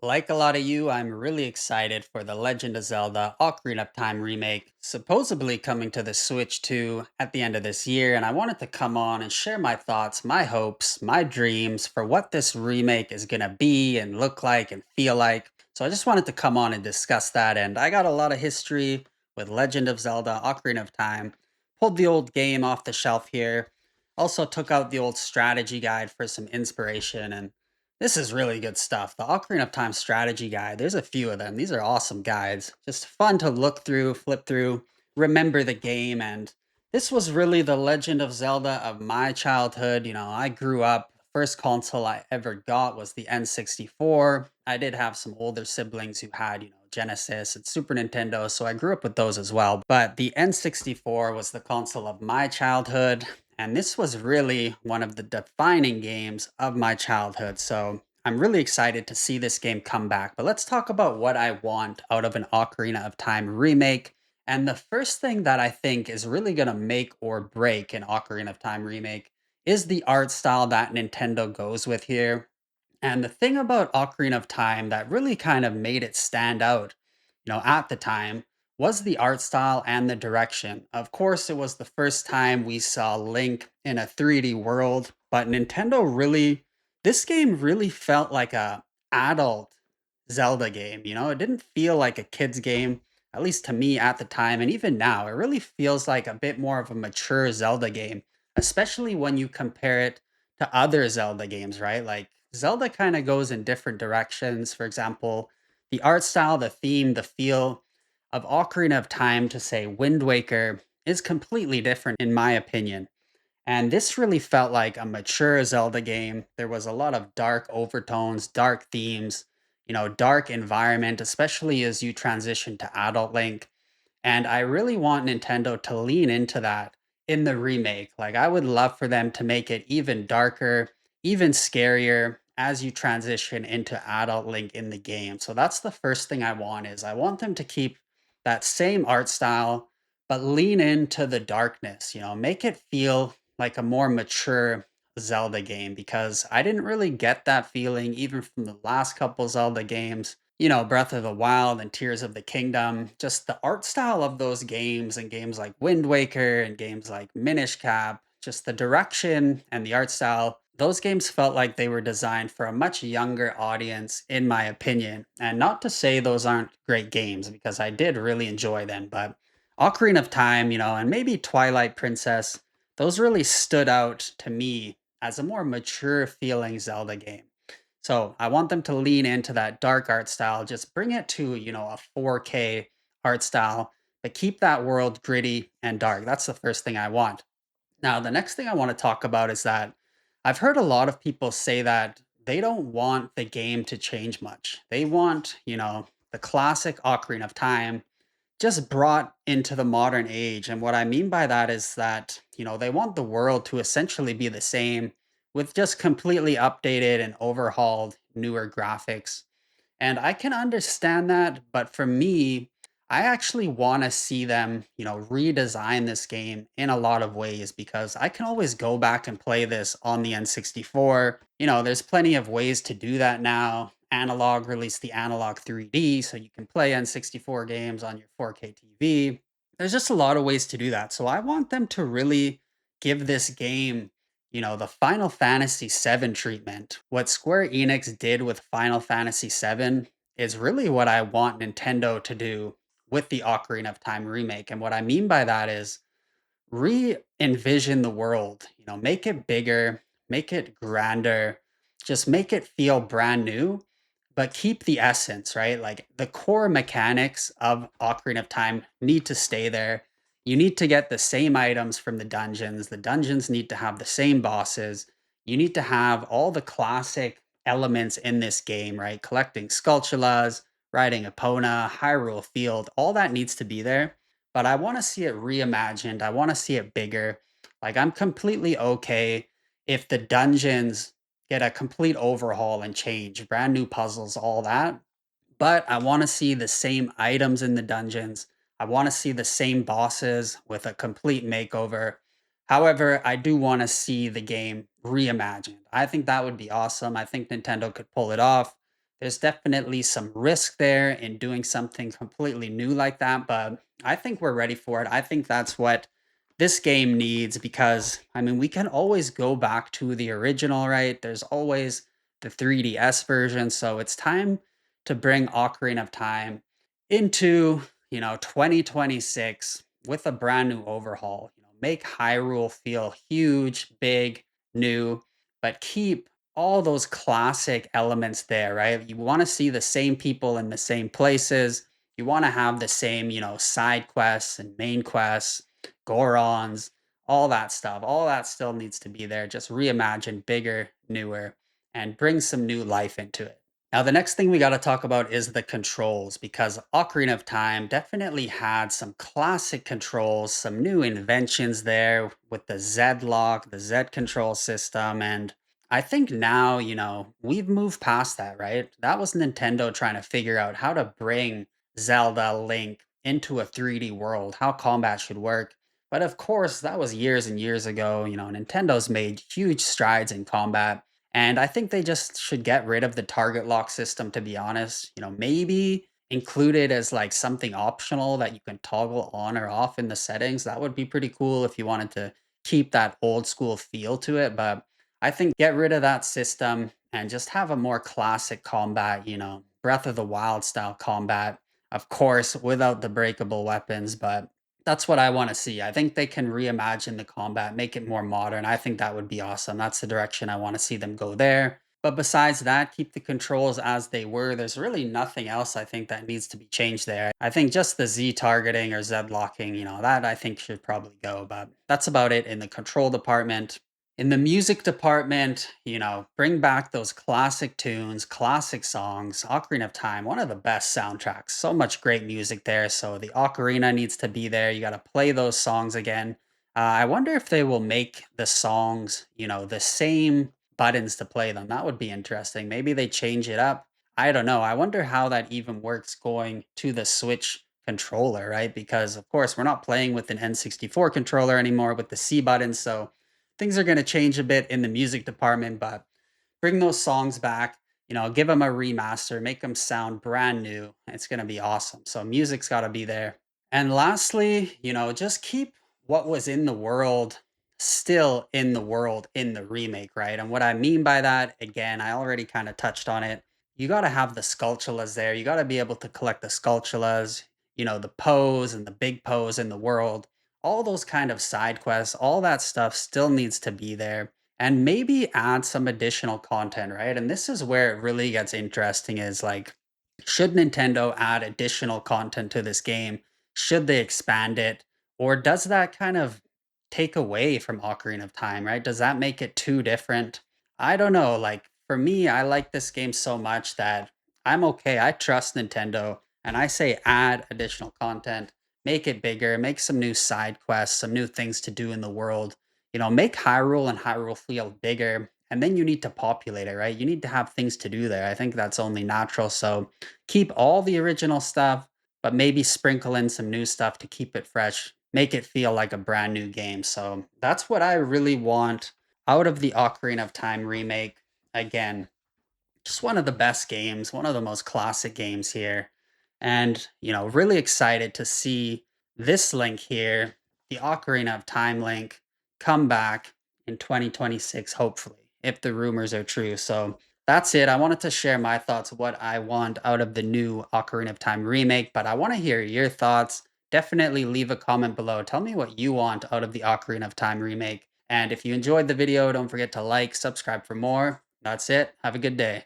Like a lot of you, I'm really excited for the Legend of Zelda Ocarina of Time remake, supposedly coming to the Switch 2 at the end of this year. And I wanted to come on and share my thoughts, my hopes, my dreams for what this remake is going to be and look like and feel like. So I just wanted to come on and discuss that. And I got a lot of history with Legend of Zelda Ocarina of Time. Pulled the old game off the shelf here. Also took out the old strategy guide for some inspiration, and this is really good stuff. The Ocarina of Time strategy guide, there's a few of them. These are awesome guides. Just fun to look through, flip through, remember the game. And this was really the Legend of Zelda of my childhood. I grew up, first console I ever got was the N64. I did have some older siblings who had, Genesis and Super Nintendo, so I grew up with those as well. But the N64 was the console of my childhood. And this was really one of the defining games of my childhood. So I'm really excited to see this game come back. But let's talk about what I want out of an Ocarina of Time remake. And the first thing that I think is really going to make or break an Ocarina of Time remake is the art style that Nintendo goes with here. And the thing about Ocarina of Time that really kind of made it stand out, at the time was the art style and the direction. Of course, it was the first time we saw Link in a 3D world, but this game really felt like a adult Zelda game. It didn't feel like a kid's game, at least to me at the time. And even now, it really feels like a bit more of a mature Zelda game, especially when you compare it to other Zelda games, right? Like Zelda kind of goes in different directions. For example, the art style, the theme, the feel of Ocarina of Time to say Wind Waker is completely different in my opinion. And this really felt like a mature Zelda game. There was a lot of dark overtones, dark themes, dark environment, especially as you transition to adult Link. And I really want Nintendo to lean into that in the remake. Like I would love for them to make it even darker, even scarier as you transition into adult Link in the game. So that's the first thing I want is I want them to keep that same art style but lean into the darkness, make it feel like a more mature Zelda game because I didn't really get that feeling even from the last couple Zelda games, Breath of the Wild and Tears of the Kingdom. Just the art style of those games and games like Wind Waker and games like Minish Cap, just the direction and the art style. Those games felt like they were designed for a much younger audience, in my opinion. And not to say those aren't great games, because I did really enjoy them, but Ocarina of Time, and maybe Twilight Princess, those really stood out to me as a more mature feeling Zelda game. So I want them to lean into that dark art style, just bring it to, a 4K art style, but keep that world gritty and dark. That's the first thing I want. Now, the next thing I want to talk about is that I've heard a lot of people say that they don't want the game to change much. They want, the classic Ocarina of Time just brought into the modern age. And what I mean by that is that, they want the world to essentially be the same with just completely updated and overhauled newer graphics. And I can understand that, but for me, I actually want to see them, redesign this game in a lot of ways because I can always go back and play this on the N64. There's plenty of ways to do that now. Analog released the Analog 3D, so you can play N64 games on your 4K TV. There's just a lot of ways to do that. So I want them to really give this game the Final Fantasy VII treatment. What Square Enix did with Final Fantasy VII is really what I want Nintendo to do with the Ocarina of Time remake. And what I mean by that is re-envision the world, make it bigger, make it grander, just make it feel brand new, but keep the essence, right? Like the core mechanics of Ocarina of Time need to stay there. You need to get the same items from the dungeons. The dungeons need to have the same bosses. You need to have all the classic elements in this game, right? Collecting Skulltulas, riding Epona, Hyrule Field, all that needs to be there, but I wanna see it reimagined, I wanna see it bigger. Like, I'm completely okay if the dungeons get a complete overhaul and change, brand new puzzles, all that, but I wanna see the same items in the dungeons. I wanna see the same bosses with a complete makeover. However, I do wanna see the game reimagined. I think that would be awesome. I think Nintendo could pull it off. There's definitely some risk there in doing something completely new like that, but I think we're ready for it. I think that's what this game needs because, I mean, we can always go back to the original, right? There's always the 3DS version. So it's time to bring Ocarina of Time into, 2026 with a brand new overhaul. Make Hyrule feel huge, big, new, but keep all those classic elements there, right? You want to see the same people in the same places. You want to have the same, side quests and main quests, Gorons, all that stuff. All that still needs to be there. Just reimagine bigger, newer, and bring some new life into it. Now, the next thing we got to talk about is the controls because Ocarina of Time definitely had some classic controls, some new inventions there with the Z lock, the Z control system. And I think now, we've moved past that, right? That was Nintendo trying to figure out how to bring Zelda Link into a 3D world, how combat should work. But of course, that was years and years ago. Nintendo's made huge strides in combat and I think they just should get rid of the target lock system, to be honest. Maybe include it as like something optional that you can toggle on or off in the settings. That would be pretty cool if you wanted to keep that old school feel to it. But I think get rid of that system and just have a more classic combat, Breath of the Wild style combat. Of course, without the breakable weapons, but that's what I wanna see. I think they can reimagine the combat, make it more modern. I think that would be awesome. That's the direction I wanna see them go there. But besides that, keep the controls as they were. There's really nothing else I think that needs to be changed there. I think just the Z targeting or Z locking, that I think should probably go. But that's about it in the control department. In the music department, bring back those classic tunes, classic songs. Ocarina of Time, one of the best soundtracks. So much great music there. So the ocarina needs to be there. You got to play those songs again. I wonder if they will make the songs, the same buttons to play them. That would be interesting. Maybe they change it up. I don't know. I wonder how that even works going to the Switch controller, right? Because, of course, we're not playing with an N64 controller anymore with the C buttons. So things are going to change a bit in the music department, but bring those songs back, give them a remaster, make them sound brand new. It's going to be awesome. So music's got to be there. And lastly, just keep what was in the world still in the world in the remake, right? And what I mean by that, again, I already kind of touched on it. You got to have the sculptulas there. You got to be able to collect the sculptulas, the pose and the big pose in the world. All those kind of side quests, all that stuff still needs to be there. And maybe add some additional content, right? And this is where it really gets interesting is like, should Nintendo add additional content to this game? Should they expand it? Or does that kind of take away from Ocarina of Time, right? Does that make it too different? I don't know. Like for me, I like this game so much that I'm okay. I trust Nintendo and I say add additional content, make it bigger, make some new side quests, some new things to do in the world. Make Hyrule and Hyrule feel bigger. And then you need to populate it, right? You need to have things to do there. I think that's only natural. So keep all the original stuff, but maybe sprinkle in some new stuff to keep it fresh, make it feel like a brand new game. So that's what I really want out of the Ocarina of Time remake. Again, just one of the best games, one of the most classic games here. And, really excited to see this link here, the Ocarina of Time link, come back in 2026, hopefully, if the rumors are true. So that's it. I wanted to share my thoughts, what I want out of the new Ocarina of Time remake, but I want to hear your thoughts. Definitely leave a comment below. Tell me what you want out of the Ocarina of Time remake. And if you enjoyed the video, don't forget to like, subscribe for more. That's it. Have a good day.